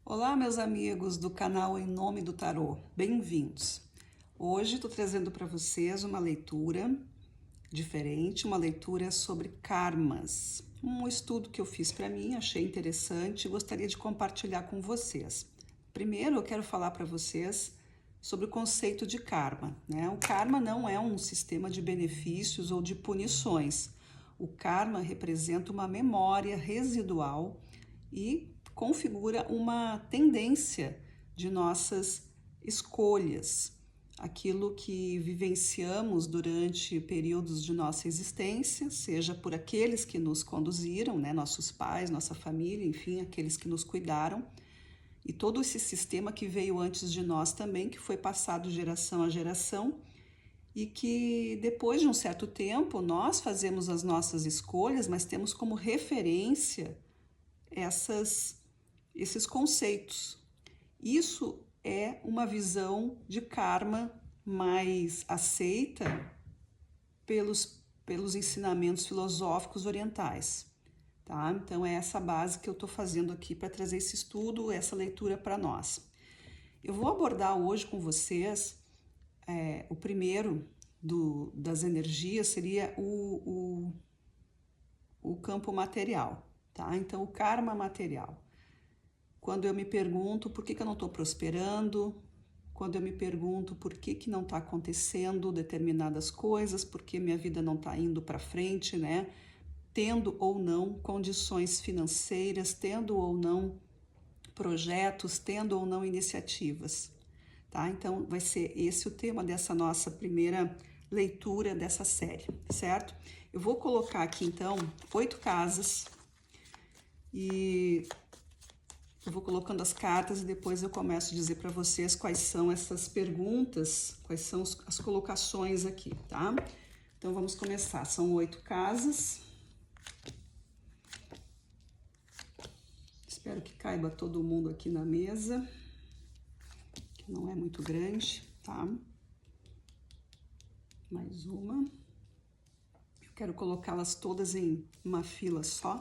Olá, meus amigos do canal Em Nome do Tarô, bem-vindos. Hoje estou trazendo para vocês uma leitura diferente, uma leitura sobre karmas. Um estudo que eu fiz para mim, achei interessante e gostaria de compartilhar com vocês. Primeiro, eu quero falar para vocês sobre o conceito de karma, né? O karma não é um sistema de benefícios ou de punições. O karma representa uma memória residual e configura uma tendência de nossas escolhas, aquilo que vivenciamos durante períodos de nossa existência, seja por aqueles que nos conduziram, né, nossos pais, nossa família, enfim, aqueles que nos cuidaram, e todo esse sistema que veio antes de nós também, que foi passado geração a geração, e que depois de um certo tempo nós fazemos as nossas escolhas, mas temos como referência esses conceitos. Isso é uma visão de karma mais aceita pelos ensinamentos filosóficos orientais, tá? Então é essa base que eu estou fazendo aqui para trazer esse estudo, essa leitura para nós. Eu vou abordar hoje com vocês o primeiro das energias seria o campo material, tá? Então o karma material. Quando eu me pergunto por que eu não estou prosperando, quando eu me pergunto por que não está acontecendo determinadas coisas, por que minha vida não está indo para frente, né? Tendo ou não condições financeiras, tendo ou não projetos, tendo ou não iniciativas, tá? Então vai ser esse o tema dessa nossa primeira leitura dessa série, certo? Eu vou colocar aqui então 8 casas e eu vou colocando as cartas e depois eu começo a dizer para vocês quais são essas perguntas, quais são as colocações aqui, tá? Então vamos começar. São 8 casas. Espero que caiba todo mundo aqui na mesa, que não é muito grande, tá? Mais uma. Eu quero colocá-las todas em uma fila só.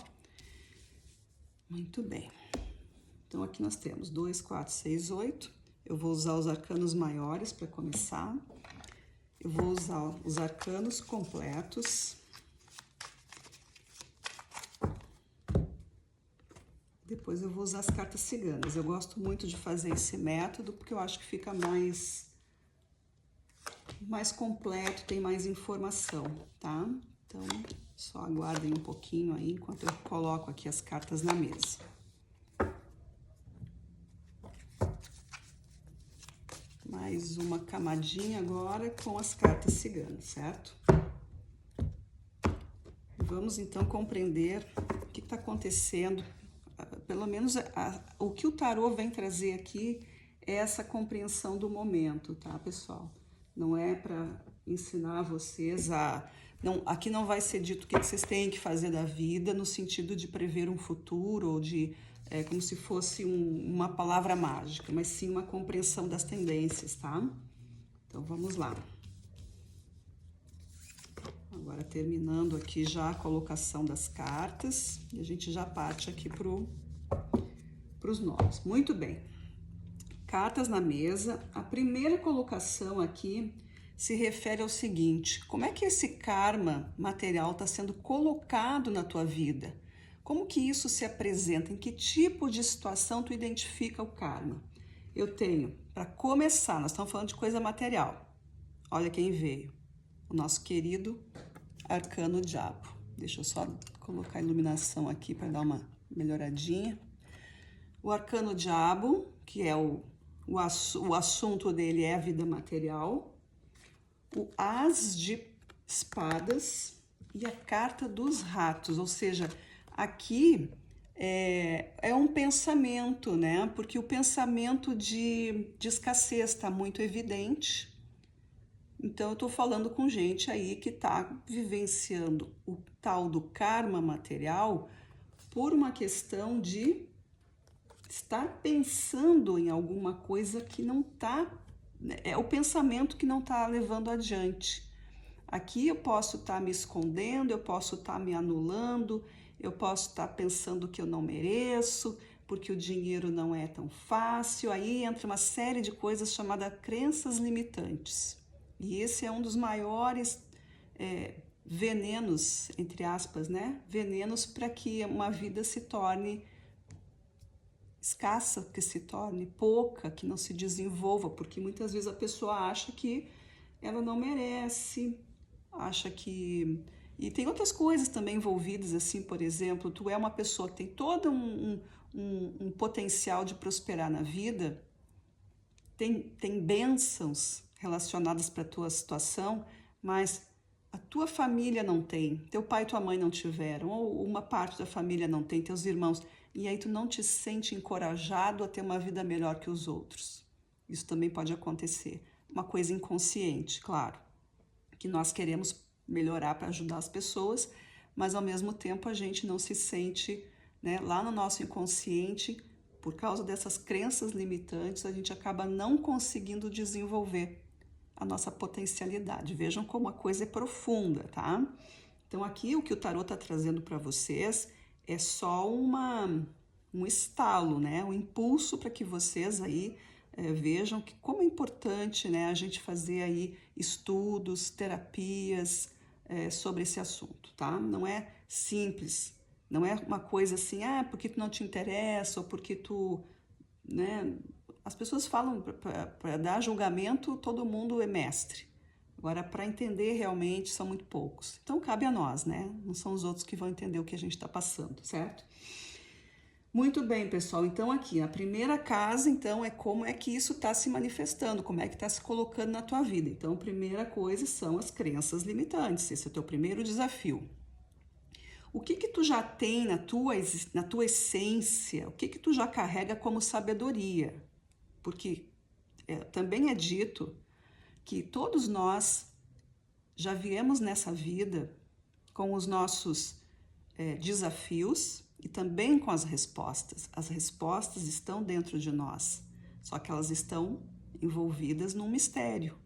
Muito bem. Então, aqui nós temos 2, 4, 6, 8. Eu vou usar os arcanos maiores para começar. Eu vou usar os arcanos completos. Depois eu vou usar as cartas ciganas. Eu gosto muito de fazer esse método porque eu acho que fica mais completo, tem mais informação, tá? Então, só aguardem um pouquinho aí enquanto eu coloco aqui as cartas na mesa. Mais uma camadinha agora com as cartas ciganas, certo? Vamos então compreender o que está acontecendo. Pelo menos o que o tarô vem trazer aqui é essa compreensão do momento, tá, pessoal? Não é para ensinar vocês aqui não vai ser dito o que vocês têm que fazer da vida no sentido de prever um futuro ou de como se fosse uma palavra mágica, mas sim uma compreensão das tendências, tá? Então vamos lá. Agora terminando aqui já a colocação das cartas e a gente já parte aqui pros nós. Muito bem. Cartas na mesa. A primeira colocação aqui se refere ao seguinte: como é que esse karma material está sendo colocado na tua vida? Como que isso se apresenta? Em que tipo de situação tu identifica o karma? Eu tenho, para começar, nós estamos falando de coisa material. Olha quem veio. O nosso querido arcano diabo. Deixa eu só colocar a iluminação aqui para dar uma melhoradinha. O arcano diabo, que é o assunto dele é a vida material. O as de espadas e a carta dos ratos, ou seja, aqui é um pensamento, né? Porque o pensamento de escassez está muito evidente. Então, eu estou falando com gente aí que está vivenciando o tal do karma material por uma questão de estar pensando em alguma coisa que não está, é o pensamento que não está levando adiante. Aqui eu posso estar me escondendo, eu posso estar me anulando, eu posso estar pensando que eu não mereço, porque o dinheiro não é tão fácil. Aí entra uma série de coisas chamadas crenças limitantes. E esse é um dos maiores venenos, entre aspas, né? Venenos para que uma vida se torne escassa, que se torne pouca, que não se desenvolva, porque muitas vezes a pessoa acha que ela não merece, acha que... E tem outras coisas também envolvidas, assim, por exemplo, tu é uma pessoa que tem todo um potencial de prosperar na vida, tem bênçãos relacionadas para a tua situação, mas a tua família não tem, teu pai e tua mãe não tiveram, ou uma parte da família não tem, teus irmãos, e aí tu não te sente encorajado a ter uma vida melhor que os outros. Isso também pode acontecer. Uma coisa inconsciente, claro, que nós queremos melhorar para ajudar as pessoas, mas ao mesmo tempo a gente não se sente, né, lá no nosso inconsciente, por causa dessas crenças limitantes, a gente acaba não conseguindo desenvolver a nossa potencialidade. Vejam como a coisa é profunda, tá? Então aqui o que o tarot está trazendo para vocês é só um estalo, né? Um impulso para que vocês aí vejam que como é importante, né, a gente fazer aí estudos, terapias sobre esse assunto, tá? Não é simples, não é uma coisa assim, porque tu não te interessa ou porque tu, né? As pessoas falam para dar julgamento, todo mundo é mestre. Agora, para entender realmente, são muito poucos. Então, cabe a nós, né? Não são os outros que vão entender o que a gente está passando, certo? Muito bem, pessoal. Então, aqui, na primeira casa, então, é como é que isso está se manifestando, como é que está se colocando na tua vida. Então, a primeira coisa são as crenças limitantes. Esse é o teu primeiro desafio. O que tu já tem na tua essência? O que tu já carrega como sabedoria? Porque também é dito que todos nós já viemos nessa vida com os nossos desafios e também com as respostas. As respostas estão dentro de nós, só que elas estão envolvidas num mistério,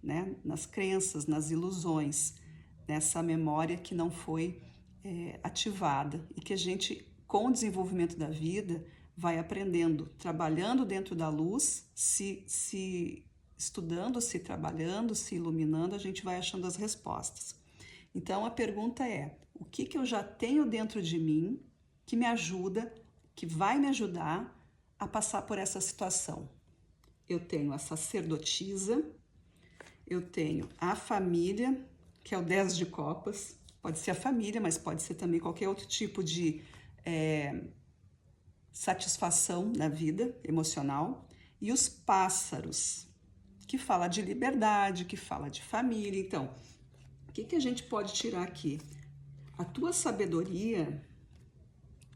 né? Nas crenças, nas ilusões, nessa memória que não foi ativada e que a gente, com o desenvolvimento da vida, vai aprendendo, trabalhando dentro da luz, se estudando, se trabalhando, se iluminando, a gente vai achando as respostas. Então, a pergunta é, o que eu já tenho dentro de mim que me ajuda, que vai me ajudar a passar por essa situação? Eu tenho a sacerdotisa, eu tenho a família, que é o 10 de copas, pode ser a família, mas pode ser também qualquer outro tipo de satisfação na vida emocional, e os pássaros, que fala de liberdade, que fala de família. Então, o que a gente pode tirar aqui? A tua sabedoria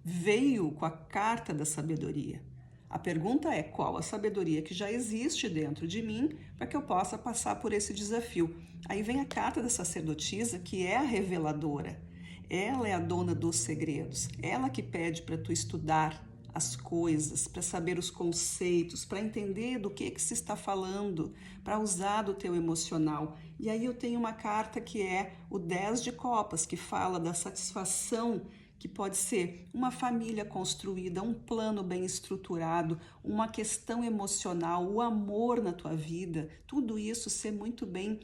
veio com a carta da sabedoria. A pergunta é qual a sabedoria que já existe dentro de mim para que eu possa passar por esse desafio. Aí vem a carta da sacerdotisa, que é a reveladora. Ela é a dona dos segredos. Ela que pede para tu estudar as coisas, para saber os conceitos, para entender do que se está falando, para usar do teu emocional. E aí eu tenho uma carta que é o 10 de copas, que fala da satisfação, que pode ser uma família construída, um plano bem estruturado, uma questão emocional, o amor na tua vida, tudo isso ser muito bem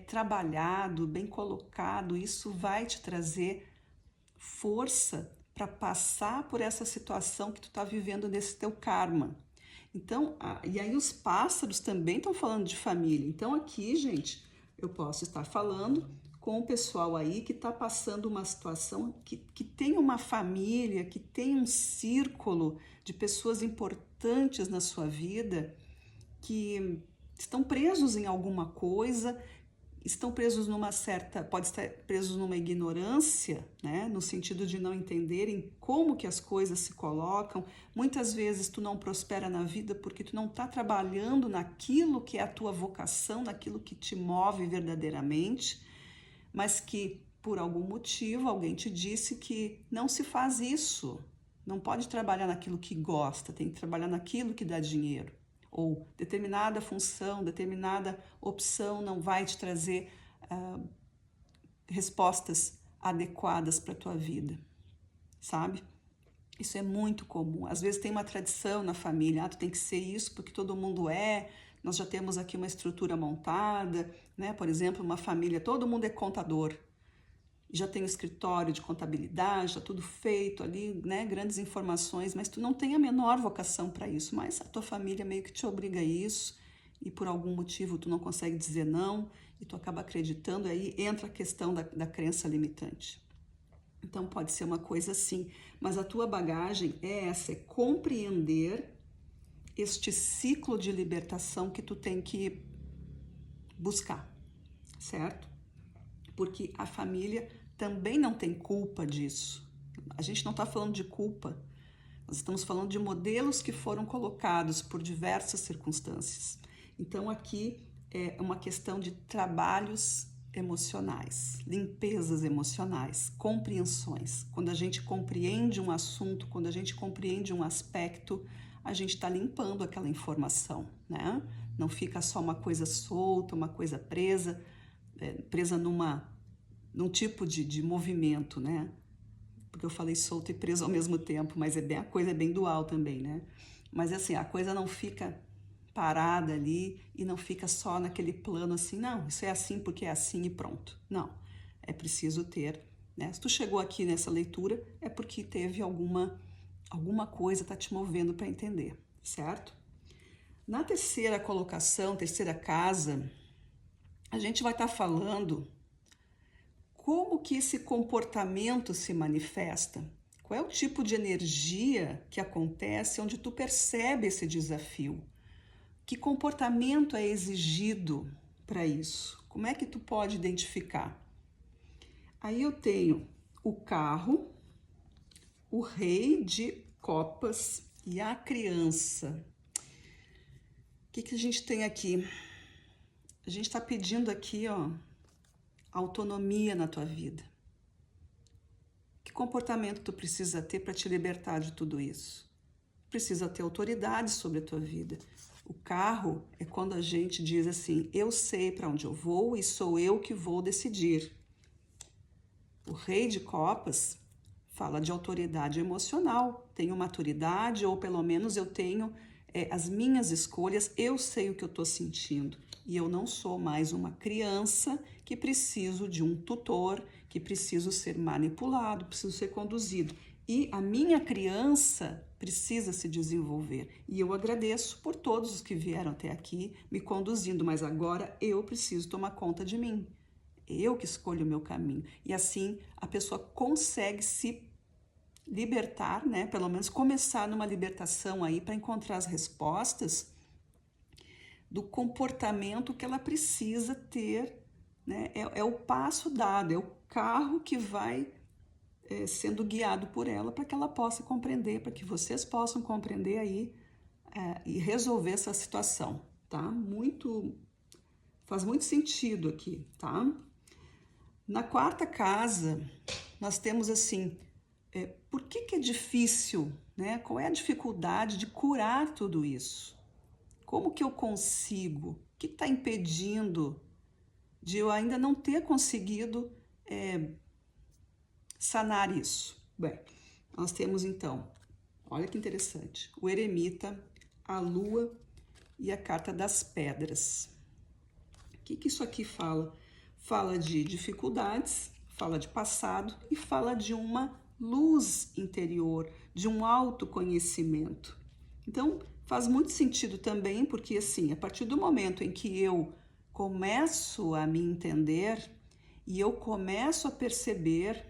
trabalhado, bem colocado, isso vai te trazer força para passar por essa situação que tu está vivendo nesse teu karma. Então, e aí os pássaros também estão falando de família. Então aqui, gente, eu posso estar falando com o pessoal aí que está passando uma situação, que tem uma família, que tem um círculo de pessoas importantes na sua vida, que estão presos em alguma coisa, estão presos pode estar presos numa ignorância, né? No sentido de não entenderem como que as coisas se colocam. Muitas vezes tu não prospera na vida porque tu não está trabalhando naquilo que é a tua vocação, naquilo que te move verdadeiramente, mas que por algum motivo alguém te disse que não se faz isso, não pode trabalhar naquilo que gosta, tem que trabalhar naquilo que dá dinheiro. Ou determinada função, determinada opção não vai te trazer respostas adequadas para a tua vida, sabe? Isso é muito comum. Às vezes tem uma tradição na família, tu tem que ser isso porque todo mundo é, nós já temos aqui uma estrutura montada, né? Por exemplo, uma família, todo mundo é contador, já tem o escritório de contabilidade, já tudo feito ali, né? Grandes informações, mas tu não tem a menor vocação para isso, mas a tua família meio que te obriga a isso e por algum motivo tu não consegue dizer não e tu acaba acreditando, aí entra a questão da crença limitante. Então pode ser uma coisa assim, mas a tua bagagem é essa, é compreender este ciclo de libertação que tu tem que buscar, certo? Porque a família também não tem culpa disso. A gente não está falando de culpa, nós estamos falando de modelos que foram colocados por diversas circunstâncias. Então aqui é uma questão de trabalhos emocionais, limpezas emocionais, compreensões. Quando a gente compreende um assunto, quando a gente compreende um aspecto, a gente está limpando aquela informação, né? Não fica só uma coisa solta, uma coisa presa, presa num tipo de movimento, né? Porque eu falei solto e preso ao mesmo tempo, mas a coisa é bem dual também, né? Mas assim, a coisa não fica parada ali e não fica só naquele plano assim, não, isso é assim porque é assim e pronto. Não, é preciso ter, né? Se tu chegou aqui nessa leitura, é porque teve alguma coisa tá te movendo para entender, certo? Na terceira colocação, terceira casa, a gente vai estar falando como que esse comportamento se manifesta. Qual é o tipo de energia que acontece onde tu percebe esse desafio? Que comportamento é exigido para isso? Como é que tu pode identificar? Aí eu tenho o carro, o rei de copas e a criança. O que a gente tem aqui? A gente está pedindo aqui, ó, autonomia na tua vida. Que comportamento tu precisa ter para te libertar de tudo isso? Precisa ter autoridade sobre a tua vida. O carro é quando a gente diz assim, eu sei para onde eu vou e sou eu que vou decidir. O rei de copas fala de autoridade emocional. Tenho maturidade ou pelo menos eu tenho as minhas escolhas, eu sei o que eu estou sentindo. E eu não sou mais uma criança que preciso de um tutor, que preciso ser manipulado, preciso ser conduzido. E a minha criança precisa se desenvolver. E eu agradeço por todos os que vieram até aqui me conduzindo, mas agora eu preciso tomar conta de mim. Eu que escolho o meu caminho. E assim a pessoa consegue se libertar, né? Pelo menos começar numa libertação aí para encontrar as respostas do comportamento que ela precisa ter, né? É o passo dado, é o carro que vai sendo guiado por ela para que ela possa compreender, para que vocês possam compreender aí e resolver essa situação, tá? Faz muito sentido aqui, tá? Na quarta casa, nós temos assim, por que é difícil, né? Qual é a dificuldade de curar tudo isso? Como que eu consigo? O que está impedindo de eu ainda não ter conseguido sanar isso? Bem, nós temos então, olha que interessante, o eremita, a lua e a carta das pedras. O que isso aqui fala? Fala de dificuldades, fala de passado e fala de uma luz interior, de um autoconhecimento. Então, faz muito sentido também, porque assim, a partir do momento em que eu começo a me entender e eu começo a perceber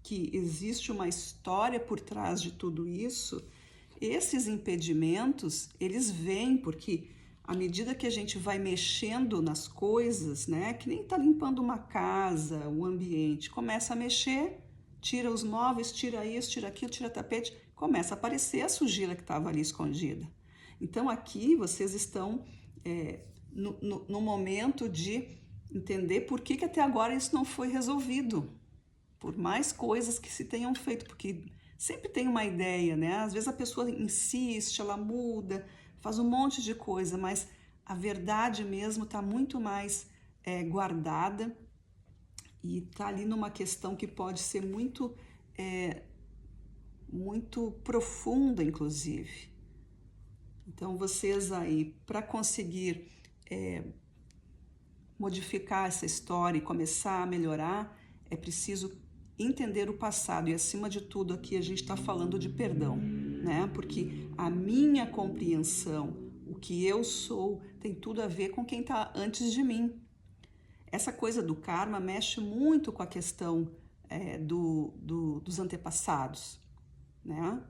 que existe uma história por trás de tudo isso, esses impedimentos, eles vêm porque à medida que a gente vai mexendo nas coisas, né, que nem tá limpando uma casa, o ambiente, começa a mexer, tira os móveis, tira isso, tira aquilo, tira tapete, começa a aparecer a sujeira que estava ali escondida. Então aqui vocês estão no momento de entender por que até agora isso não foi resolvido. Por mais coisas que se tenham feito, porque sempre tem uma ideia, né? Às vezes a pessoa insiste, ela muda, faz um monte de coisa, mas a verdade mesmo está muito mais guardada e está ali numa questão que pode ser muito muito profunda, inclusive. Então, vocês aí, para conseguir modificar essa história e começar a melhorar, é preciso entender o passado. E, acima de tudo, aqui a gente está falando de perdão, né? Porque a minha compreensão, o que eu sou, tem tudo a ver com quem está antes de mim. Essa coisa do karma mexe muito com a questão dos antepassados, né?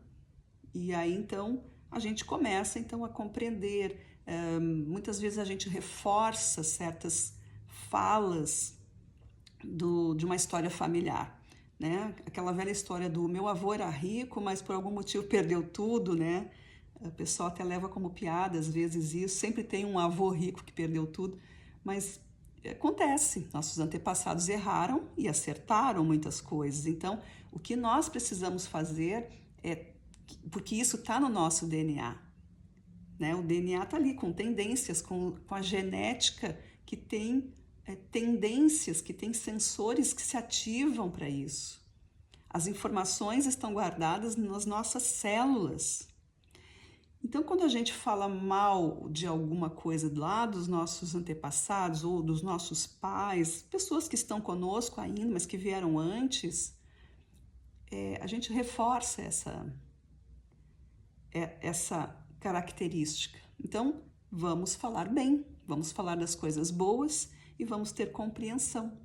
E aí, então, a gente começa, então, a compreender. Muitas vezes a gente reforça certas falas de uma história familiar, né? Aquela velha história do meu avô era rico, mas por algum motivo perdeu tudo, né? O pessoal até leva como piada, às vezes, isso. Sempre tem um avô rico que perdeu tudo, mas acontece. Nossos antepassados erraram e acertaram muitas coisas. Então, o que nós precisamos fazer porque isso está no nosso DNA, né? O DNA está ali com tendências, com a genética que tem tendências, que tem sensores que se ativam para isso. As informações estão guardadas nas nossas células. Então, quando a gente fala mal de alguma coisa lá dos nossos antepassados ou dos nossos pais, pessoas que estão conosco ainda, mas que vieram antes, a gente reforça essa característica. Então, vamos falar bem, vamos falar das coisas boas e vamos ter compreensão.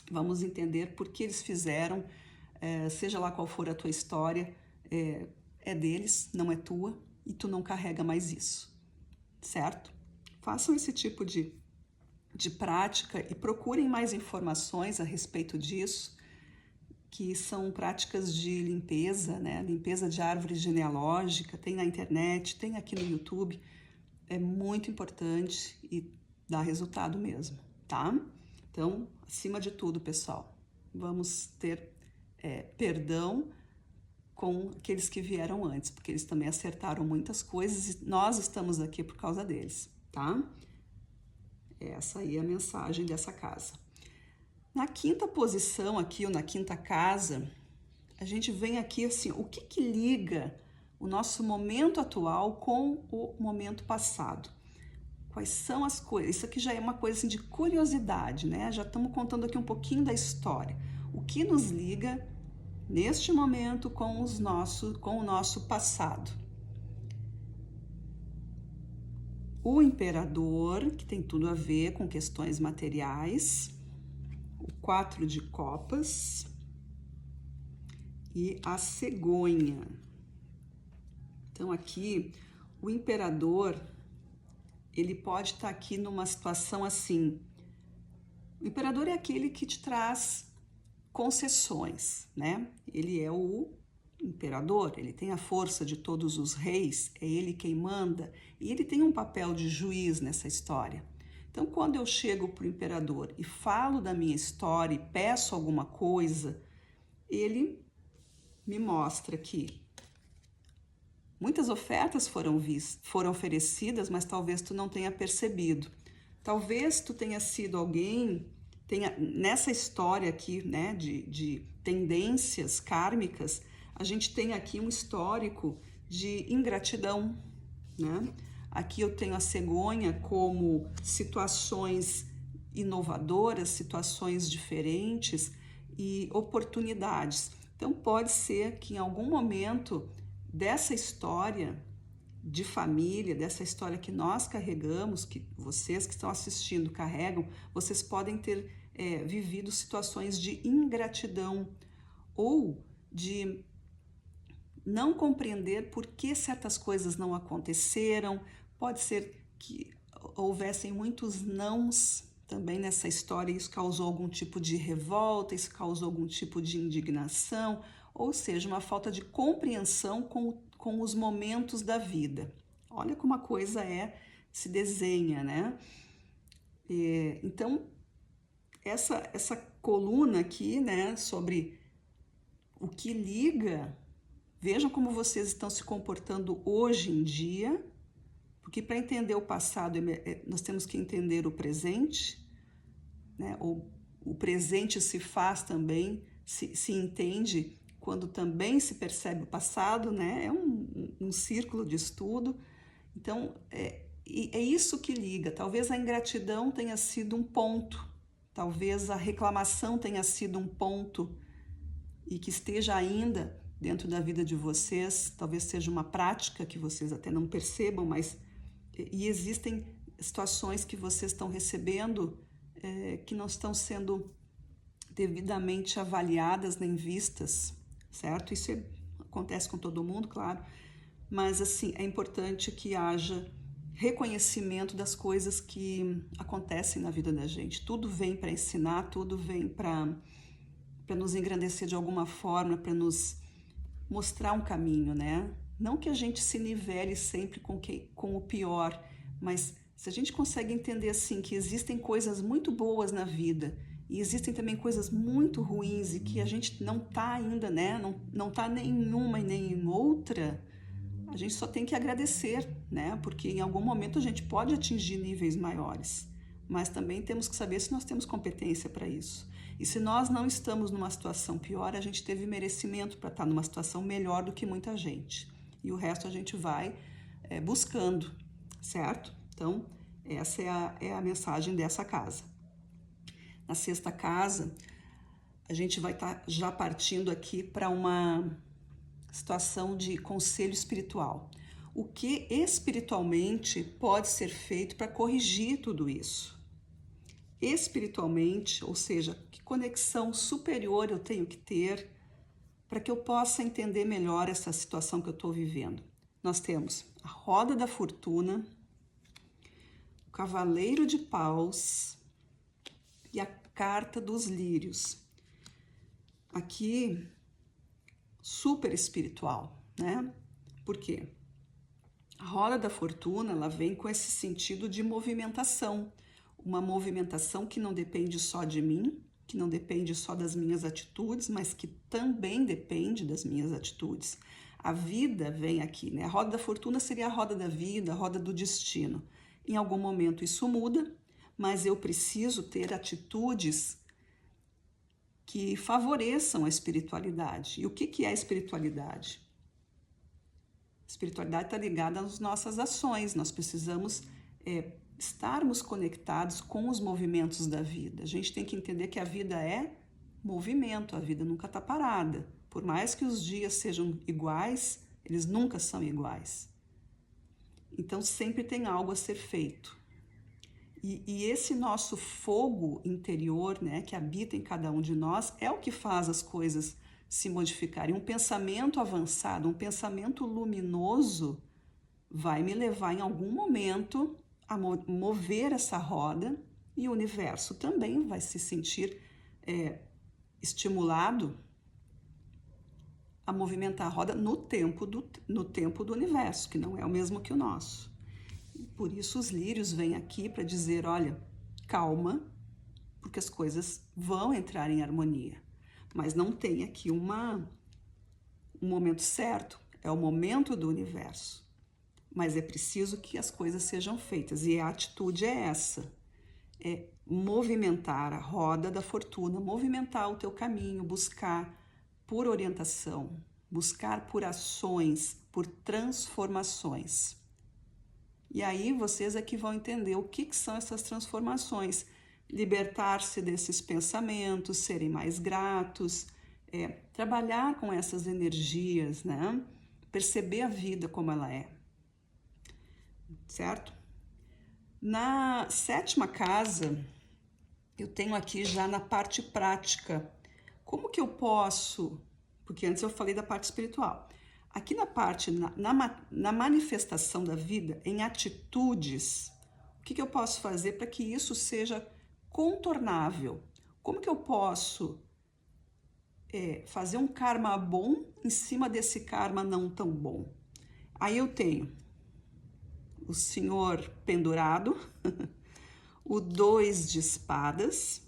Vamos entender por que eles fizeram, seja lá qual for a tua história, é deles, não é tua, e tu não carrega mais isso, certo? Façam esse tipo de prática e procurem mais informações a respeito disso, que são práticas de limpeza, né? Limpeza de árvore genealógica, tem na internet, tem aqui no YouTube. É muito importante e dá resultado mesmo, tá? Então, acima de tudo, pessoal, vamos ter perdão com aqueles que vieram antes, porque eles também acertaram muitas coisas e nós estamos aqui por causa deles, tá? Essa aí é a mensagem dessa casa. Na quinta posição aqui, ou na quinta casa, a gente vem aqui assim, o que liga o nosso momento atual com o momento passado? Quais são as coisas? Isso aqui já é uma coisa assim de curiosidade, né? Já estamos contando aqui um pouquinho da história. O que nos liga neste momento com o nosso passado? O imperador, que tem tudo a ver com questões materiais, o 4 de copas e a cegonha. Então aqui, o imperador, ele pode estar aqui numa situação assim. O imperador é aquele que te traz concessões, né? Ele é o imperador, ele tem a força de todos os reis, é ele quem manda, e ele tem um papel de juiz nessa história. Então, quando eu chego para o imperador e falo da minha história e peço alguma coisa, ele me mostra que muitas ofertas foram oferecidas, mas talvez tu não tenha percebido. Talvez tu tenha sido alguém, nessa história aqui, né, de tendências kármicas, a gente tem aqui um histórico de ingratidão, né? Aqui eu tenho a cegonha como situações inovadoras, situações diferentes e oportunidades. Então, pode ser que em algum momento dessa história de família, dessa história que nós carregamos, que vocês que estão assistindo carregam, vocês podem ter vivido situações de ingratidão ou de não compreender por que certas coisas não aconteceram. Pode ser que houvessem muitos nãos também nessa história, isso causou algum tipo de revolta, isso causou algum tipo de indignação, ou seja, uma falta de compreensão com os momentos da vida. Olha como a coisa se desenha, né? Então, essa coluna aqui, né, sobre o que liga, vejam como vocês estão se comportando hoje em dia, porque para entender o passado, nós temos que entender o presente, né? O presente se faz também, se entende quando também se percebe o passado, né? É um círculo de estudo. Então, é isso que liga. Talvez a ingratidão tenha sido um ponto, talvez a reclamação tenha sido um ponto e que esteja ainda dentro da vida de vocês, talvez seja uma prática que vocês até não percebam, mas e existem situações que vocês estão recebendo que não estão sendo devidamente avaliadas nem vistas, certo? Isso acontece com todo mundo, claro, mas assim, é importante que haja reconhecimento das coisas que acontecem na vida da gente. Tudo vem para ensinar, tudo vem para nos engrandecer de alguma forma, para nos mostrar um caminho, né? Não que a gente se nivele sempre com o pior, mas se a gente consegue entender assim que existem coisas muito boas na vida e existem também coisas muito ruins e que a gente não está ainda, né? Não está nem em uma e nem em outra, a gente só tem que agradecer, né? Porque em algum momento a gente pode atingir níveis maiores, mas também temos que saber se nós temos competência para isso. E se nós não estamos numa situação pior, a gente teve merecimento para estar numa situação melhor do que muita gente. E o resto a gente vai buscando, certo? Então, essa é a mensagem dessa casa. Na sexta casa, a gente vai estar já partindo aqui para uma situação de conselho espiritual. O que espiritualmente pode ser feito para corrigir tudo isso? Espiritualmente, ou seja, que conexão superior eu tenho que ter para que eu possa entender melhor essa situação que eu estou vivendo. Nós temos a roda da fortuna, o cavaleiro de paus e a carta dos lírios. Aqui, super espiritual, né? Por quê? A roda da fortuna, ela vem com esse sentido de movimentação, uma movimentação que não depende só de mim, que não depende só das minhas atitudes, mas que também depende das minhas atitudes. A vida vem aqui, né? A roda da fortuna seria a roda da vida, a roda do destino. Em algum momento isso muda, mas eu preciso ter atitudes que favoreçam a espiritualidade. E o que é a espiritualidade? A espiritualidade está ligada às nossas ações. Nós precisamos estarmos conectados com os movimentos da vida. A gente tem que entender que a vida é movimento, a vida nunca está parada. Por mais que os dias sejam iguais, eles nunca são iguais. Então sempre tem algo a ser feito. E esse nosso fogo interior, né, que habita em cada um de nós, é o que faz as coisas se modificarem. Um pensamento avançado, um pensamento luminoso vai me levar em algum momento a mover essa roda e o universo também vai se sentir estimulado a movimentar a roda no tempo do universo, que não é o mesmo que o nosso. Por isso os lírios vêm aqui para dizer, olha, calma, porque as coisas vão entrar em harmonia. Mas não tem aqui um momento certo, é o momento do universo. Mas é preciso que as coisas sejam feitas, e a atitude é essa, é movimentar a roda da fortuna, movimentar o teu caminho, buscar por orientação, buscar por ações, por transformações. E aí vocês é que vão entender o que são essas transformações, libertar-se desses pensamentos, serem mais gratos, trabalhar com essas energias, né? Perceber a vida como ela é, certo? Na sétima casa, eu tenho aqui já na parte prática, como que eu posso, porque antes eu falei da parte espiritual, aqui na parte, na manifestação da vida, em atitudes, o que eu posso fazer para que isso seja contornável? Como que eu posso fazer um karma bom em cima desse karma não tão bom? Aí eu tenho o Senhor pendurado, o 2 de espadas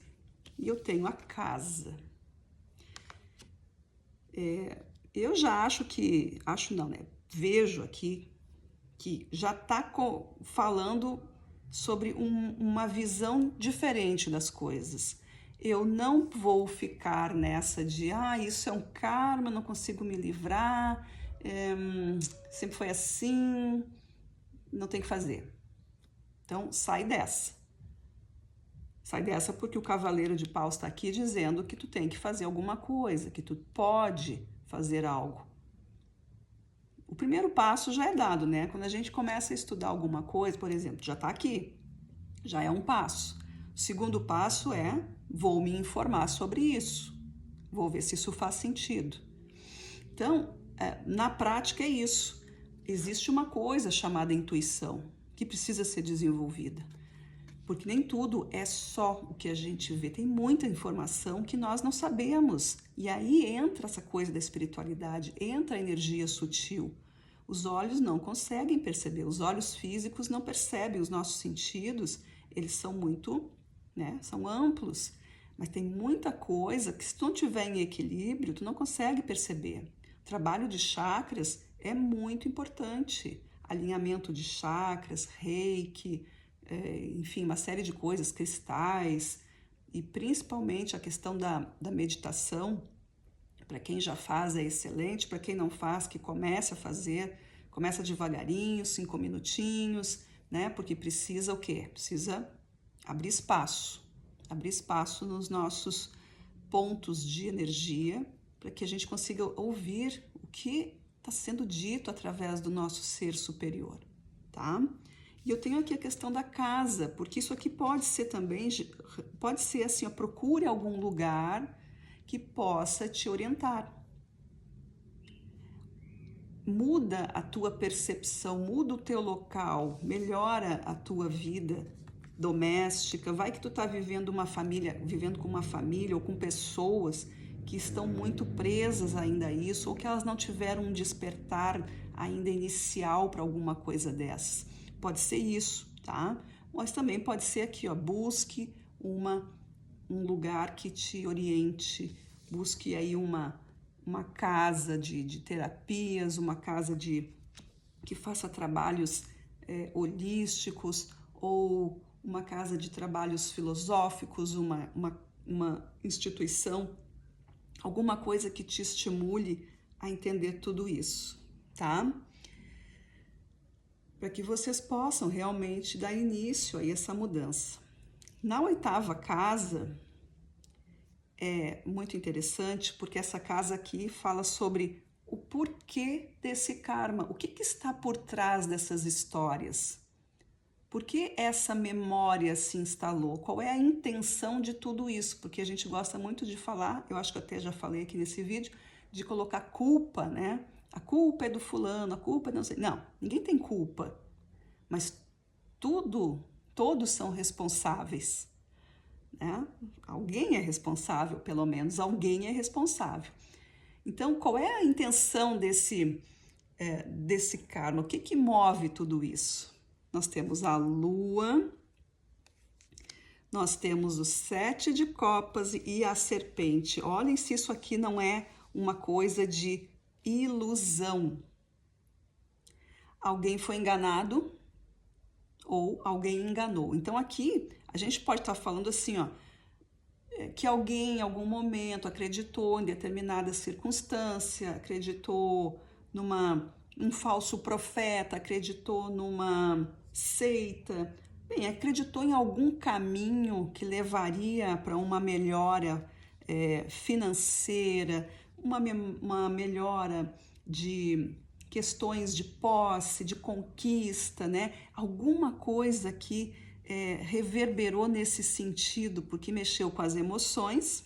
e eu tenho a casa. Eu já vejo aqui que já está falando sobre uma visão diferente das coisas. eu não vou ficar nessa de, isso é um karma, não consigo me livrar, sempre foi assim, não tem que fazer. Então, sai dessa. Sai dessa porque o Cavaleiro de Paus está aqui dizendo que tu tem que fazer alguma coisa, que tu pode fazer algo. O primeiro passo já é dado, né? Quando a gente começa a estudar alguma coisa, por exemplo, já está aqui, já é um passo. O segundo passo é, vou me informar sobre isso, vou ver se isso faz sentido. Então, na prática é isso. Existe uma coisa chamada intuição, que precisa ser desenvolvida. Porque nem tudo é só o que a gente vê, tem muita informação que nós não sabemos. E aí entra essa coisa da espiritualidade, entra a energia sutil. Os olhos não conseguem perceber, os olhos físicos não percebem, os nossos sentidos, eles são muito, são amplos. Mas tem muita coisa que se tu não tiver em equilíbrio, tu não consegue perceber. O trabalho de chakras é muito importante. Alinhamento de chakras, reiki, enfim, uma série de coisas, cristais, e principalmente a questão da meditação. Para quem já faz é excelente, para quem não faz, que comece a fazer, começa devagarinho, 5 minutinhos, né? Porque precisa o quê? Precisa abrir espaço nos nossos pontos de energia, para que a gente consiga ouvir o que está sendo dito através do nosso ser superior, tá? E eu tenho aqui a questão da casa, porque isso aqui pode ser também, pode ser assim, procure algum lugar que possa te orientar. Muda a tua percepção, muda o teu local, melhora a tua vida doméstica. Vai que tu tá vivendo com uma família ou com pessoas que estão muito presas ainda a isso, ou que elas não tiveram um despertar ainda inicial para alguma coisa dessas. Pode ser isso, tá? Mas também pode ser aqui, busque um lugar que te oriente, busque aí uma casa de terapias, uma casa que faça trabalhos holísticos, ou uma casa de trabalhos filosóficos, uma instituição, alguma coisa que te estimule a entender tudo isso, tá? Para que vocês possam realmente dar início a essa mudança. Na 8ª casa, é muito interessante, porque essa casa aqui fala sobre o porquê desse karma, o que está por trás dessas histórias. Por que essa memória se instalou? Qual é a intenção de tudo isso? Porque a gente gosta muito de falar, eu acho que até já falei aqui nesse vídeo, de colocar culpa, né? A culpa é do fulano, a culpa é não sei. Não, ninguém tem culpa, mas todos são responsáveis. Né? Alguém é responsável, pelo menos alguém é responsável. Então, qual é a intenção desse karma? O que move tudo isso? Nós temos a Lua, nós temos o 7 de copas e a serpente. Olhem se isso aqui não é uma coisa de ilusão. Alguém foi enganado ou alguém enganou. Então, aqui a gente pode estar falando assim, que alguém em algum momento acreditou em determinada circunstância, acreditou num falso profeta, acreditou numa seita, acreditou em algum caminho que levaria para uma melhora financeira, uma melhora de questões de posse, de conquista, né? Alguma coisa que reverberou nesse sentido, porque mexeu com as emoções.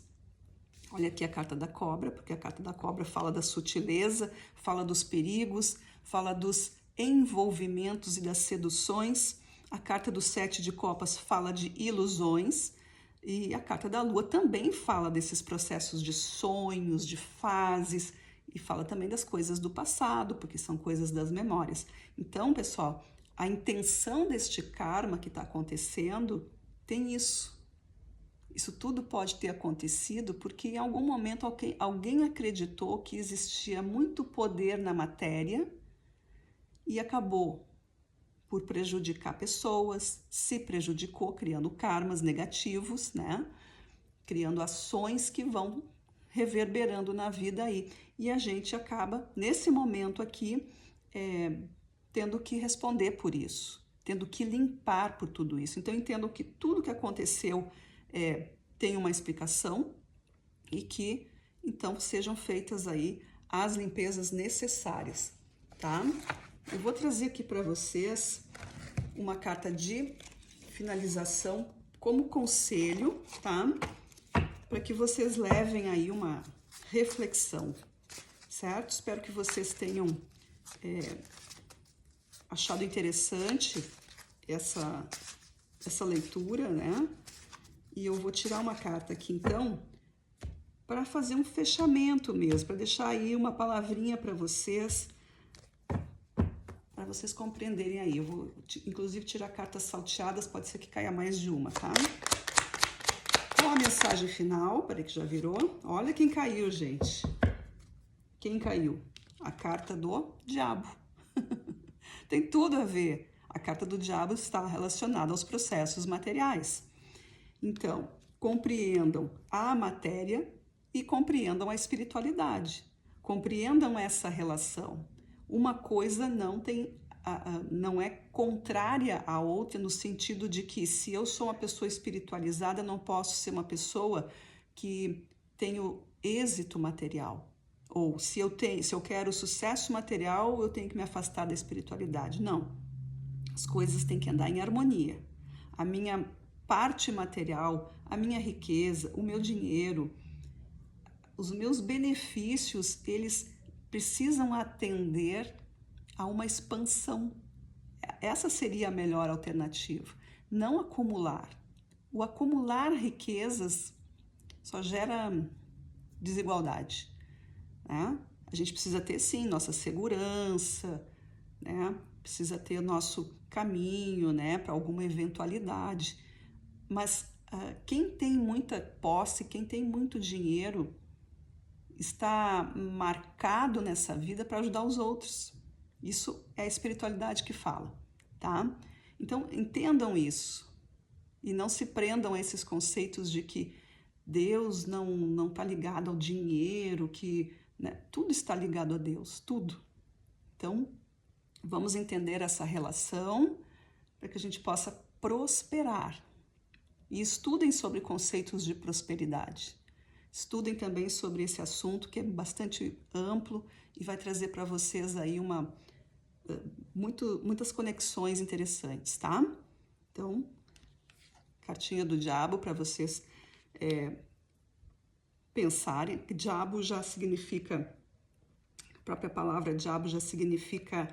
Olha aqui a carta da cobra, porque a carta da cobra fala da sutileza, fala dos perigos, fala dos envolvimentos e das seduções. A carta do 7 de copas fala de ilusões. E a carta da lua também fala desses processos de sonhos, de fases, e fala também das coisas do passado, porque são coisas das memórias. Então, pessoal, a intenção deste karma que está acontecendo tem isso. Isso tudo pode ter acontecido porque em algum momento alguém acreditou que existia muito poder na matéria e acabou por prejudicar pessoas, se prejudicou criando karmas negativos, né? criando ações que vão reverberando na vida aí. E a gente acaba, nesse momento aqui, tendo que responder por isso, tendo que limpar por tudo isso. Então, entendam que tudo que aconteceu tem uma explicação e que, então, sejam feitas aí as limpezas necessárias, tá? Eu vou trazer aqui para vocês uma carta de finalização como conselho, tá? Para que vocês levem aí uma reflexão, certo? Espero que vocês tenham achado interessante essa leitura, né? E eu vou tirar uma carta aqui, então, para fazer um fechamento mesmo, para deixar aí uma palavrinha para vocês compreenderem aí. Eu vou, inclusive, tirar cartas salteadas, pode ser que caia mais de uma, tá? Qual a mensagem final? Peraí que já virou. Olha quem caiu, gente. Quem caiu? A carta do diabo. Tem tudo a ver. A carta do diabo está relacionada aos processos materiais. Então, compreendam a matéria e compreendam a espiritualidade. Compreendam essa relação. Uma coisa não é contrária à outra, no sentido de que se eu sou uma pessoa espiritualizada, não posso ser uma pessoa que tenho êxito material. Ou se eu quero sucesso material, eu tenho que me afastar da espiritualidade. Não. As coisas têm que andar em harmonia. A minha parte material, a minha riqueza, o meu dinheiro, os meus benefícios, eles precisam atender a uma expansão. Essa seria a melhor alternativa. Não acumular. O acumular riquezas só gera desigualdade, né? A gente precisa ter, sim, nossa segurança, né? Precisa ter nosso caminho, né, para alguma eventualidade. Mas quem tem muita posse, quem tem muito dinheiro, está marcado nessa vida para ajudar os outros. Isso é a espiritualidade que fala, tá? Então, entendam isso e não se prendam a esses conceitos de que Deus não está ligado ao dinheiro, que, né, tudo está ligado a Deus, tudo. Então, vamos entender essa relação para que a gente possa prosperar. E estudem sobre conceitos de prosperidade. Estudem também sobre esse assunto, que é bastante amplo e vai trazer para vocês aí muitas conexões interessantes, tá? Então, cartinha do diabo para vocês pensarem. Diabo já significa, a própria palavra diabo já significa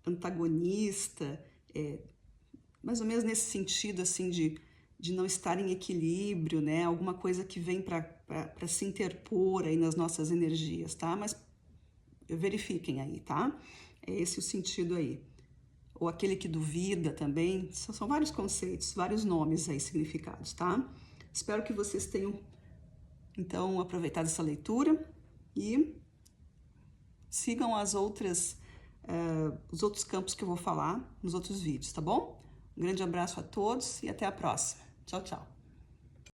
antagonista, mais ou menos nesse sentido, assim, de não estar em equilíbrio, né? Alguma coisa que vem para se interpor aí nas nossas energias, tá? Mas verifiquem aí, tá? É esse o sentido aí. Ou aquele que duvida também. São vários conceitos, vários nomes aí, significados, tá? Espero que vocês tenham, então, aproveitado essa leitura e sigam os outros campos que eu vou falar nos outros vídeos, tá bom? Um grande abraço a todos e até a próxima. Tchau, tchau.